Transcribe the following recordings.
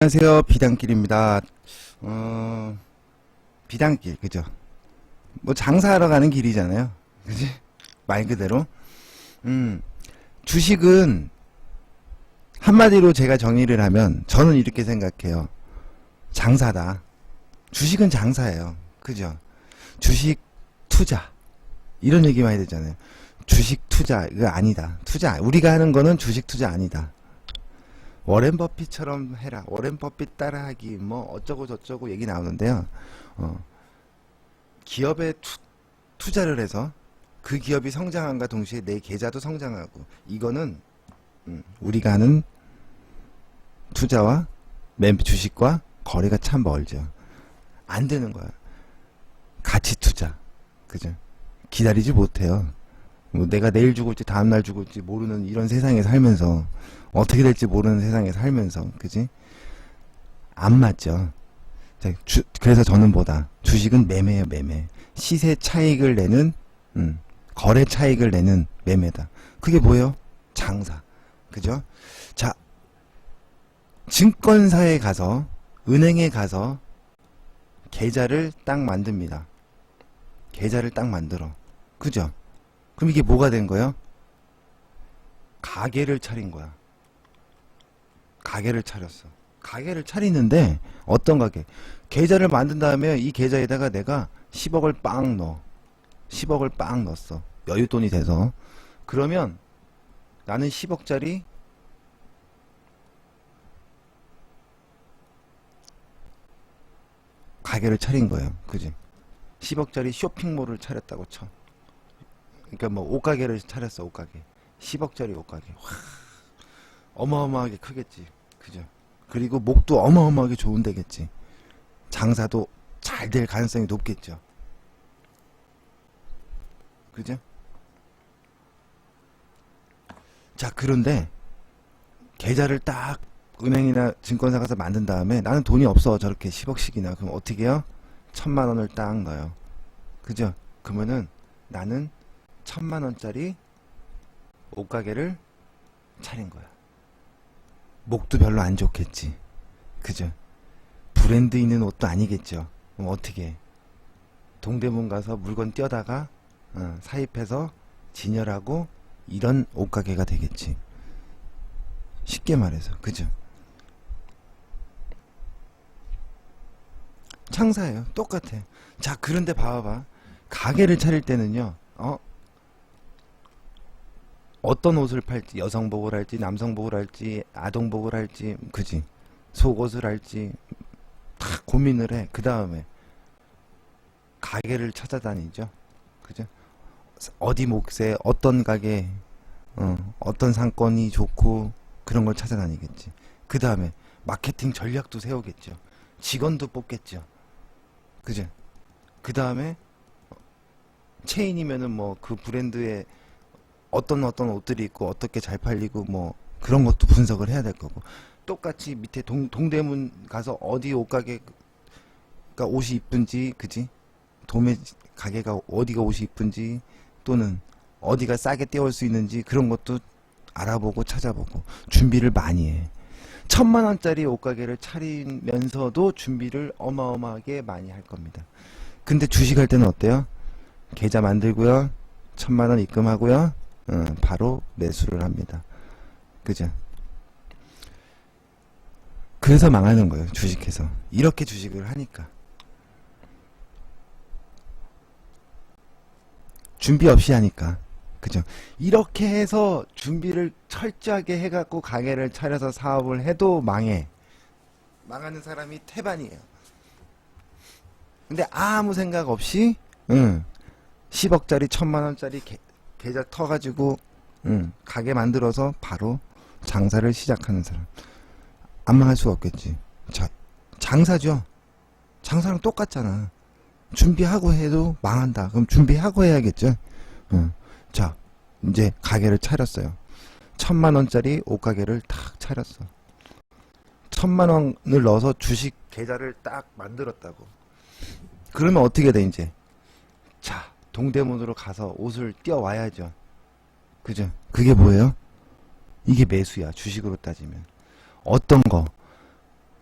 안녕하세요. 비단길입니다. 비단길, 그죠? 뭐 장사하러 가는 길이잖아요. 그지? 말 그대로. 주식은 한마디로 제가 정의를 하면 저는 이렇게 생각해요. 장사다. 주식은 장사예요. 그죠? 주식 투자. 이런 얘기 많이 되잖아요. 주식 투자, 이거 아니다. 투자, 우리가 하는 거는 주식 투자 아니다. 워렌 버핏처럼 해라. 워렌 버핏 따라하기 뭐 어쩌고 저쩌고 얘기 나오는데요. 기업에 투자를 해서 그 기업이 성장함과 동시에 내 계좌도 성장하고, 이거는 우리가 하는 투자와 주식과 거리가 참 멀죠. 안 되는 거야. 가치 투자, 그죠? 기다리지 못해요. 뭐 내가 내일 죽을지 다음날 죽을지 모르는 이런 세상에 살면서, 어떻게 될지 모르는 세상에 살면서, 그지? 안 맞죠. 그래서 저는 주식은 매매예요. 매매. 시세 차익을 내는, 거래 차익을 내는 매매다. 그게 뭐예요? 장사. 그죠? 자, 증권사에 가서, 은행에 가서 계좌를 딱 만듭니다. 계좌를 딱 만들어. 그죠? 그럼 이게 뭐가 된 거예요? 가게를 차린 거야. 가게를 차렸어. 가게를 차리는데 어떤 가게? 계좌를 만든 다음에 이 계좌에다가 내가 10억을 빵 넣어. 10억을 빵 넣었어. 여윳돈이 돼서. 그러면 나는 10억짜리 가게를 차린 거예요. 그지? 10억짜리 쇼핑몰을 차렸다고 쳐. 그러니까 뭐 옷가게를 차렸어. 옷가게. 10억짜리 옷가게. 와, 어마어마하게 크겠지. 그죠? 그리고 목도 어마어마하게 좋은 데겠지. 장사도 잘 될 가능성이 높겠죠. 그죠? 자, 그런데 계좌를 딱 은행이나 증권사 가서 만든 다음에 나는 돈이 없어. 저렇게 10억씩이나. 그럼 어떻게 해요? 1000만원을 딱 넣어요. 그죠? 그러면은 나는 1000만원짜리 옷가게를 차린 거야. 목도 별로 안 좋겠지. 그죠? 브랜드 있는 옷도 아니겠죠. 그럼 어떻게 해? 동대문 가서 물건 떼다가 사입해서 진열하고 이런 옷가게가 되겠지. 쉽게 말해서. 그죠? 창사예요. 똑같아. 자, 그런데 봐봐. 가게를 차릴 때는요. 어떤 옷을 팔지, 여성복을 할지, 남성복을 할지, 아동복을 할지, 그지? 속옷을 할지, 다 고민을 해. 그 다음에 가게를 찾아다니죠. 그죠? 어디 몫에, 어떤 가게, 어떤 상권이 좋고, 그런 걸 찾아다니겠지. 그 다음에 마케팅 전략도 세우겠죠. 직원도 뽑겠죠. 그죠? 그 다음에 체인이면은 뭐 그 브랜드의 어떤 옷들이 있고 어떻게 잘 팔리고 뭐 그런 것도 분석을 해야 될 거고, 똑같이 밑에 동대문 가서 어디 옷가게가 옷이 이쁜지, 그지? 도매 가게가 어디가 옷이 이쁜지, 또는 어디가 싸게 떼올 수 있는지, 그런 것도 알아보고 찾아보고 준비를 많이 해. 1000만원짜리 옷가게를 차리면서도 준비를 어마어마하게 많이 할 겁니다. 근데 주식할 때는 어때요? 계좌 만들고요, 1000만원 입금하고요, 바로 매수를 합니다. 그죠? 그래서 망하는 거예요. 주식해서. 이렇게 주식을 하니까. 준비 없이 하니까. 그죠? 이렇게 해서 준비를 철저하게 해갖고 가게를 차려서 사업을 해도 망해. 망하는 사람이 태반이에요. 근데 아무 생각 없이 10억짜리 1000만원짜리 계좌 터가지고 가게 만들어서 바로 장사를 시작하는 사람, 안 망할 수가 없겠지. 자, 장사죠. 장사랑 똑같잖아. 준비하고 해도 망한다. 그럼 준비하고 해야겠죠. 자, 이제 가게를 차렸어요. 1000만원짜리 옷가게를 탁 차렸어. 1000만원을 넣어서 주식 계좌를 딱 만들었다고. 그러면 어떻게 돼 이제? 자, 동대문으로 가서 옷을 띄워와야죠. 그죠? 그게 뭐예요? 이게 매수야. 주식으로 따지면. 어떤 거?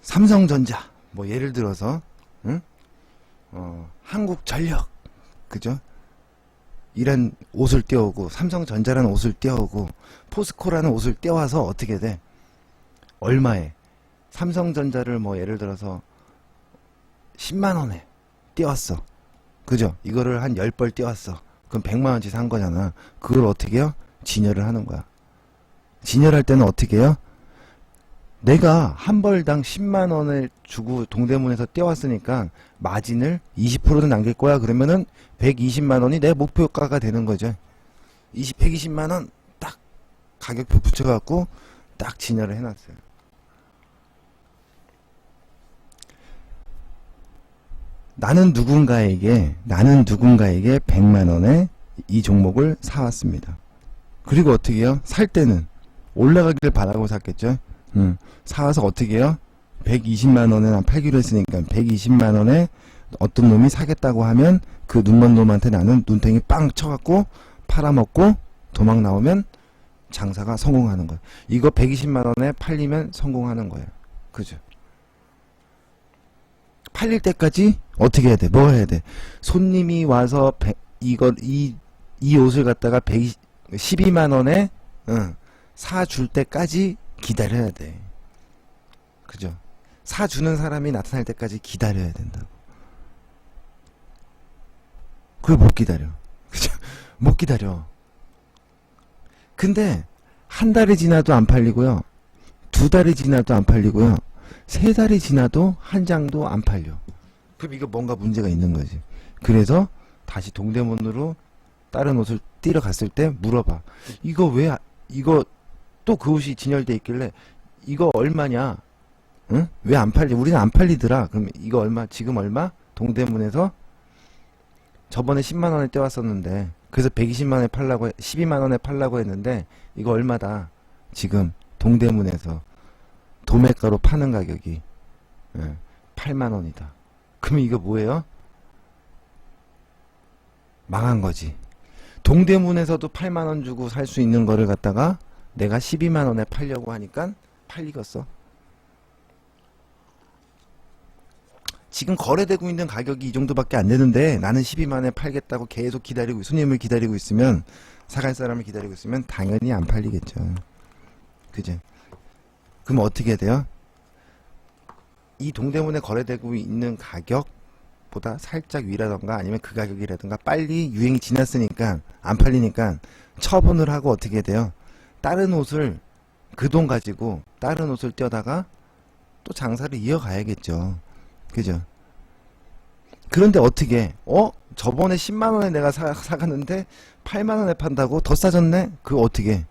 삼성전자, 뭐 예를 들어서 응? 한국전력, 그죠? 이런 옷을 떼오고, 삼성전자라는 옷을 떼오고, 포스코라는 옷을 떼와서 어떻게 돼? 얼마에? 삼성전자를 뭐 예를 들어서 10만원에 떼왔어. 그죠? 이거를 한 10벌 떼왔어. 그럼 100만원치 산 거잖아. 그걸 어떻게 해요? 진열을 하는 거야. 진열할 때는 어떻게 해요? 내가 한 벌당 10만원을 주고 동대문에서 떼왔으니까 마진을 20%는 남길 거야. 그러면은 120만원이 내 목표가가 되는 거죠. 120만원 딱 가격표 붙여갖고 딱 진열을 해놨어요. 나는 누군가에게 100만원에 이 종목을 사왔습니다. 그리고 어떻게 해요? 살 때는 올라가길 바라고 샀겠죠. 사와서 어떻게 해요? 120만원에 난 팔기로 했으니까 120만원에 어떤 놈이 사겠다고 하면 그 눈먼 놈한테 나는 눈탱이 빵 쳐갖고 팔아먹고 도망 나오면 장사가 성공하는 거예요. 이거 120만원에 팔리면 성공하는 거예요. 그죠? 팔릴 때까지 어떻게 해야 돼? 뭐 해야 돼? 손님이 와서 이 옷을 갖다가 12만원에 사줄 때까지 기다려야 돼. 그죠? 사주는 사람이 나타날 때까지 기다려야 된다고. 그걸 못 기다려. 그죠? 못 기다려. 근데 한 달이 지나도 안 팔리고요. 2달이 지나도 안 팔리고요. 3달이 지나도 한 장도 안 팔려. 그럼 이거 뭔가 문제가 있는 거지. 그래서 다시 동대문으로 다른 옷을 띠러 갔을 때 물어봐. 이거 또 그 옷이 진열돼 있길래 이거 얼마냐? 응? 왜 안 팔리? 우리는 안 팔리더라. 그럼 이거 얼마? 지금 얼마? 동대문에서 저번에 10만원에 떼왔었는데 그래서 120만원에 팔라고 12만원에 팔라고 했는데 이거 얼마다? 지금 동대문에서 도매가로 파는 가격이 8만원이다. 그럼 이거 뭐예요? 망한 거지. 동대문에서도 8만원 주고 살 수 있는 거를 갖다가 내가 12만원에 팔려고 하니까 팔리겠어. 지금 거래되고 있는 가격이 이 정도밖에 안 되는데 나는 12만원에 팔겠다고 계속 기다리고 손님을 기다리고 있으면 사갈 사람을 기다리고 있으면 당연히 안 팔리겠죠. 그죠? 그럼 어떻게 해야 돼요? 이 동대문에 거래되고 있는 가격보다 살짝 위라던가 아니면 그 가격이라던가 빨리 유행이 지났으니까 안 팔리니까 처분을 하고 어떻게 해야 돼요? 다른 옷을 그 돈 가지고 다른 옷을 떼다가 또 장사를 이어가야겠죠. 그죠? 그런데 어떻게 저번에 10만원에 내가 사갔는데 8만원에 판다고? 더 싸졌네? 그거 어떻게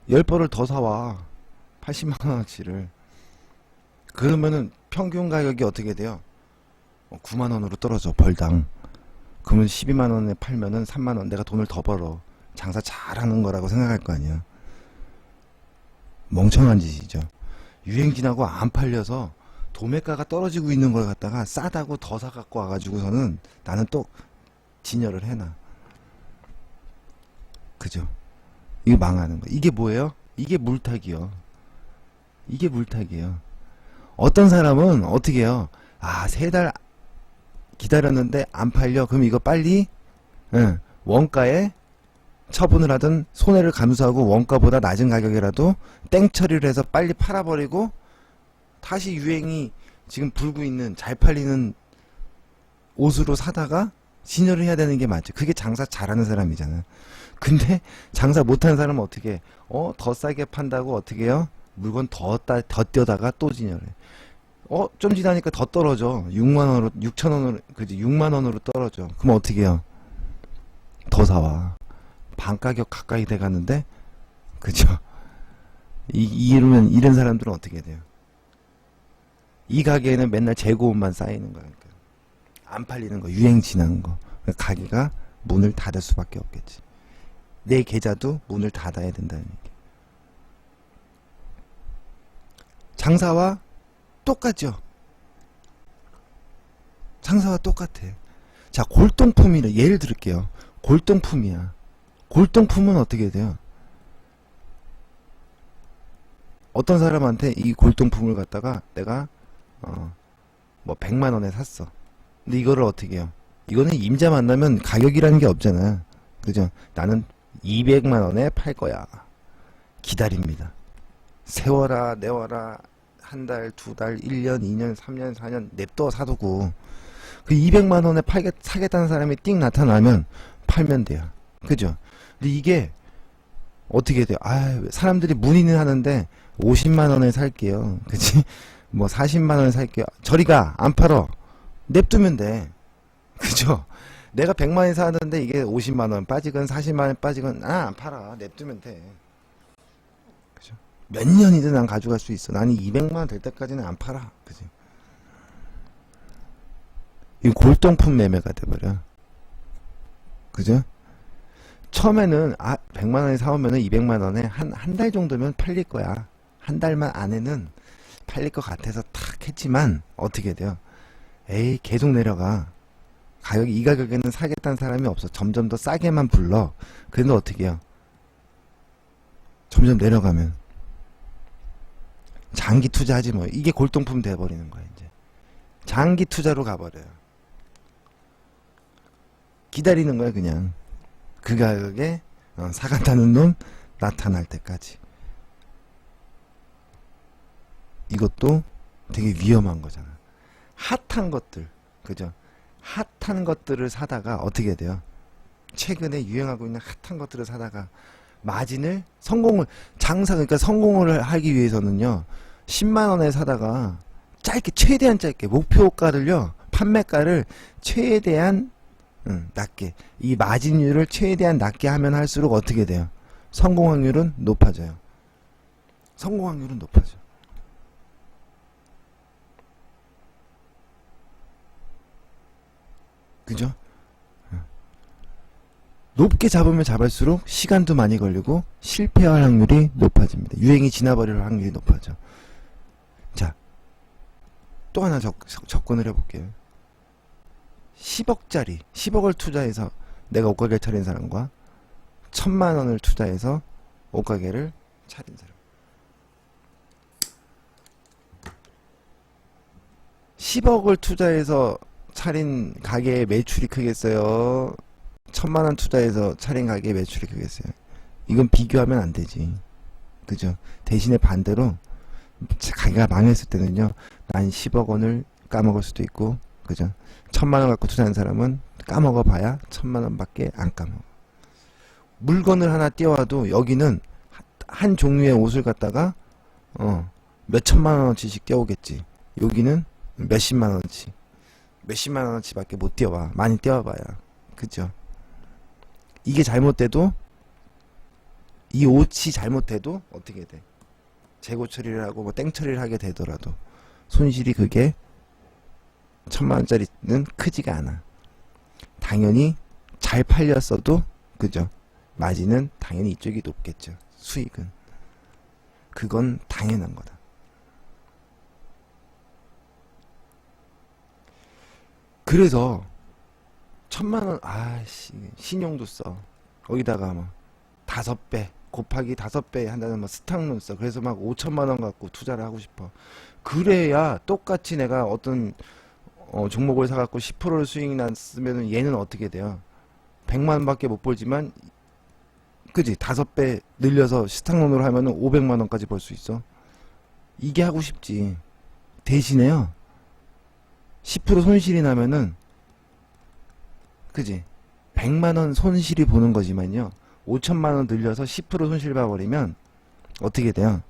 10벌을 더 사와 80만원어치를. 그러면은 평균 가격이 어떻게 돼요? 9만원으로 떨어져 벌당. 그러면 12만원에 팔면은 3만원 내가 돈을 더 벌어. 장사 잘하는 거라고 생각할 거 아니야. 멍청한 짓이죠. 유행 지나고 안 팔려서 도매가가 떨어지고 있는 걸 갖다가 싸다고 더 사갖고 와가지고서는 나는 또 진열을 해놔. 그죠? 이게 망하는 거. 이게 뭐예요? 이게 물타기요. 이게 물타기예요. 어떤 사람은 어떻게 해요? 3달 기다렸는데 안 팔려. 그럼 이거 빨리 원가에 처분을 하든 손해를 감수하고 원가보다 낮은 가격이라도 땡처리를 해서 빨리 팔아버리고 다시 유행이 지금 불고 있는 잘 팔리는 옷으로 사다가 진열을 해야 되는 게 맞죠. 그게 장사 잘하는 사람이잖아. 근데 장사 못하는 사람은 어떻게 해? 더 싸게 판다고 어떻게 해요? 물건 더 떼다가 또 진열해. 좀 지나니까 더 떨어져. 6만원으로 6천원으로 그지 6만원으로 떨어져. 그럼 어떻게 해요? 더 사와. 반가격 가까이 돼 가는데 그죠? 이런 사람들은 어떻게 돼요? 이 가게에는 맨날 재고 옷만 쌓이는 거야. 그러니까. 안 팔리는 거, 유행 지난 거. 그러니까 가게가 문을 닫을 수밖에 없겠지. 내 계좌도 문을 닫아야 된다는 얘기. 장사와 똑같죠? 장사와 똑같아. 자, 골동품이래. 예를 들을게요. 골동품이야. 골동품은 어떻게 돼요? 어떤 사람한테 이 골동품을 갖다가 내가 뭐 100만 원에 샀어. 근데 이거를 어떻게 해요? 이거는 임자 만나면 가격이라는 게 없잖아. 그죠? 나는 200만 원에 팔 거야. 기다립니다. 세워라, 내워라. 한 달, 두 달, 1년, 2년, 3년, 4년 냅둬 사두고 그 200만 원에 사겠다는 사람이 띵 나타나면 팔면 돼요. 그죠? 근데 이게 어떻게 돼요? 아, 사람들이 문의는 하는데 50만 원에 살게요. 그치? 뭐 40만 원에 살게요. 저리 가. 안 팔어. 냅두면 돼. 그죠? 내가 100만 원에 사는데 이게 50만 원 빠지건 40만 원 빠지건 안 팔아. 냅두면 돼. 그죠? 몇 년이든 난 가져갈 수 있어. 나는 200만 원 될 때까지는 안 팔아. 그지? 이 골동품 매매가 돼버려. 그죠? 처음에는 100만 원에 사오면은 200만 원에 한 달 정도면 팔릴 거야. 한 달만 안에는 팔릴 것 같아서 탁 했지만 어떻게 돼요? 에이, 계속 내려가. 가격이 이 가격에는 사겠다는 사람이 없어. 점점 더 싸게만 불러. 그런데 어떻게 해요? 점점 내려가면 장기 투자하지 뭐. 이게 골동품 돼버리는 거야 이제. 장기 투자로 가버려요. 기다리는 거야 그냥. 그 가격에 사간다는 놈 나타날 때까지. 이것도 되게 위험한 거잖아. 핫한 것들, 그죠? 핫한 것들을 사다가 어떻게 돼요? 최근에 유행하고 있는 핫한 것들을 사다가 마진을 그러니까 성공을 하기 위해서는요 10만 원에 사다가 최대한 짧게 목표가를요 판매가를 최대한 낮게, 이 마진율을 최대한 낮게 하면 할수록 어떻게 돼요? 성공 확률은 높아져요. 성공 확률은 높아져. 그죠? 높게 잡으면 잡을수록 시간도 많이 걸리고 실패할 확률이 높아집니다. 유행이 지나버릴 확률이 높아져. 자, 또 하나 접근을 해볼게요. 10억을 투자해서 내가 옷가게를 차린 사람과 1000만 원을 투자해서 옷가게를 차린 사람. 10억을 투자해서 차린 가게의 매출이 크겠어요? 1000만 원 투자해서 차린 가게의 매출이 크겠어요? 이건 비교하면 안 되지. 그죠? 대신에 반대로 가게가 망했을 때는요, 난 10억 원을 까먹을 수도 있고, 그죠? 1000만 원 갖고 투자한 사람은 까먹어 봐야 1000만 원밖에 안 까먹어. 물건을 하나 띄워와도 여기는 한 종류의 옷을 갖다가 몇천만 원어치씩 띄워오겠지. 여기는 몇십만 원어치, 몇십만 원어치밖에 못 띄워와. 많이 띄워봐야. 그죠? 이게 잘못돼도, 이 옷이 잘못돼도 어떻게 돼? 재고 처리를 하고 뭐 땡 처리를 하게 되더라도 손실이 그게 1000만 원짜리는 크지가 않아. 당연히 잘 팔렸어도, 그죠? 마진은 당연히 이쪽이 높겠죠. 수익은. 그건 당연한 거다. 그래서 1000만 원, 신용도 써. 거기다가 뭐 5배 곱하기 5배 한다는 뭐 스탁론 써. 그래서 막 5천만 원 갖고 투자를 하고 싶어. 그래야 똑같이 내가 어떤 종목을 사갖고 10%를 수익이 났으면 얘는 어떻게 돼요? 100만 원밖에 못 벌지만, 그지? 5배 늘려서 스탁론으로 하면은 500만 원까지 벌 수 있어. 이게 하고 싶지. 대신에요, 10% 손실이 나면은, 그지? 100만 원 손실이 보는 거지만요, 5천만 원 늘려서 10% 손실 봐버리면 어떻게 돼요?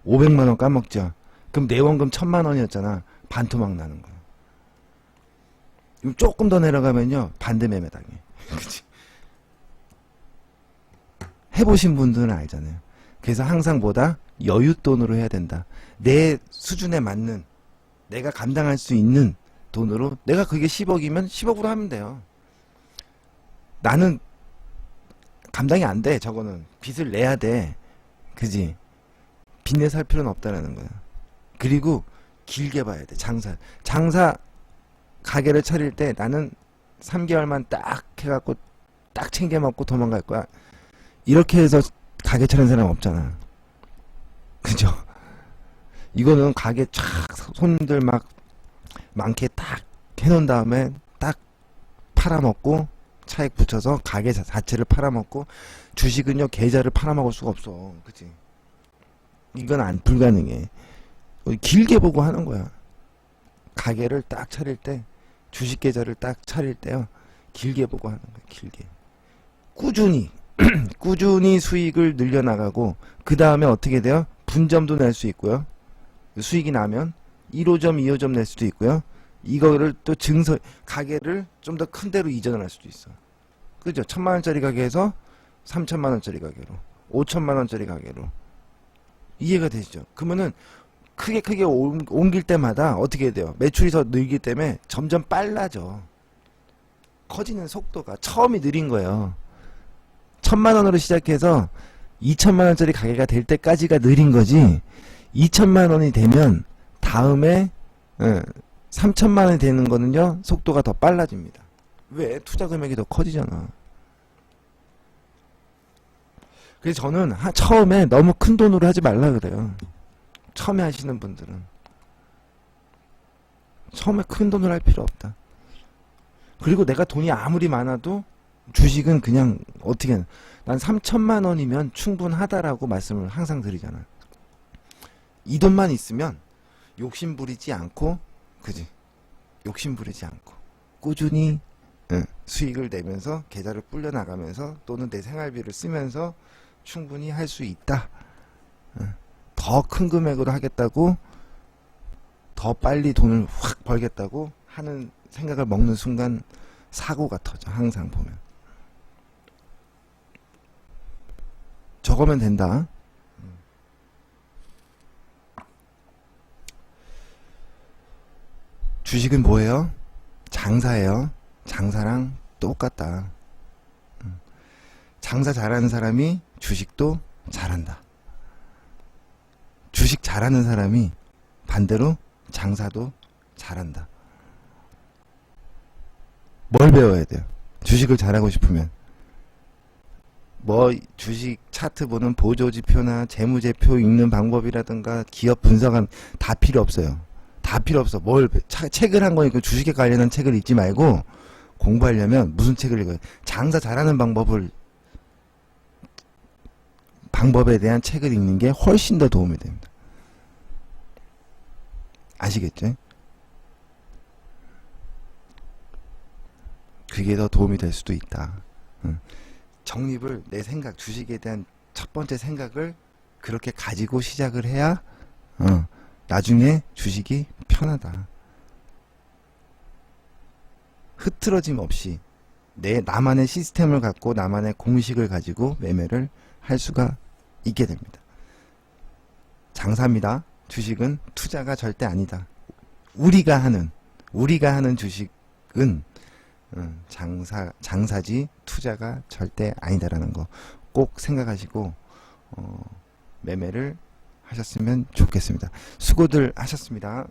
500만 원 까먹죠. 그럼 내 원금 1000만 원이었잖아. 반토막 나는 거야. 조금 더 내려가면요, 반대 매매 당해. 그치? 해보신 분들은 알잖아요. 그래서 항상 보다 여윳돈으로 해야 된다. 내 수준에 맞는, 내가 감당할 수 있는 돈으로, 내가 그게 10억이면 10억으로 하면 돼요. 나는 감당이 안 돼. 저거는 빚을 내야 돼. 그지? 빚내 살 필요는 없다라는 거야. 그리고 길게 봐야 돼. 장사 가게를 차릴 때 나는 3개월만 딱 해갖고 딱 챙겨 먹고 도망갈 거야. 이렇게 해서 가게 차린 사람 없잖아. 그죠? 이거는 가게 쫙 손님들 막 많게 딱 해놓은 다음에 딱 팔아먹고 차익 붙여서 가게 자체를 팔아먹고, 주식은요 계좌를 팔아먹을 수가 없어. 그치? 이건 불가능해. 길게 보고 하는 거야. 가게를 딱 차릴 때, 주식 계좌를 딱 차릴 때요, 길게 보고 하는 거야. 길게 꾸준히 꾸준히 수익을 늘려나가고, 그 다음에 어떻게 돼요? 분점도 낼 수 있고요, 수익이 나면 1호점 2호점 낼 수도 있고요, 이거를 또 가게를 좀 더 큰 데로 이전을 할 수도 있어. 그죠? 1000만원짜리 가게에서 3000만원짜리 가게로, 5000만원짜리 가게로. 이해가 되시죠? 그러면은 크게 옮길 때마다 어떻게 돼요? 매출이 더 늘기 때문에 점점 빨라져. 커지는 속도가. 처음이 느린 거예요. 1000만원으로 시작해서 2000만원짜리 가게가 될 때까지가 느린 거지, 2000만원이 되면 다음에 3000만원이 되는 거는요, 속도가 더 빨라집니다. 왜? 투자 금액이 더 커지잖아. 그래서 저는 처음에 너무 큰 돈으로 하지 말라 그래요. 처음에 하시는 분들은 처음에 큰 돈으로 할 필요 없다. 그리고 내가 돈이 아무리 많아도 주식은 그냥 어떻게, 난 3000만원이면 충분하다라고 말씀을 항상 드리잖아. 이 돈만 있으면 욕심부리지 않고, 그지? 욕심부리지 않고 꾸준히 수익을 내면서 계좌를 불려나가면서, 또는 내 생활비를 쓰면서 충분히 할 수 있다. 더 큰 금액으로 하겠다고, 더 빨리 돈을 확 벌겠다고 하는 생각을 먹는 순간 사고가 터져. 항상 보면 저거면 된다. 주식은 뭐예요? 장사예요. 장사랑 똑같다. 장사 잘하는 사람이 주식도 잘한다. 주식 잘하는 사람이 반대로 장사도 잘한다. 뭘 배워야 돼요? 주식을 잘하고 싶으면 뭐 주식 차트 보는 보조지표나 재무제표 읽는 방법이라든가 기업 분석은 다 필요 없어요. 다 필요 없어. 책을 한 거니까 주식에 관련한 책을 읽지 말고, 공부하려면 무슨 책을 읽어요? 장사 잘하는 방법에 대한 책을 읽는 게 훨씬 더 도움이 됩니다. 아시겠죠? 그게 더 도움이 될 수도 있다. 정립을, 내 생각, 주식에 대한 첫 번째 생각을 그렇게 가지고 시작을 해야 나중에 주식이 편하다. 흐트러짐 없이 나만의 시스템을 갖고 나만의 공식을 가지고 매매를 할 수가 있게 됩니다. 장사입니다. 주식은 투자가 절대 아니다. 우리가 하는 주식은 장사지 투자가 절대 아니다라는 거 꼭 생각하시고 매매를 하셨으면 좋겠습니다. 수고들 하셨습니다.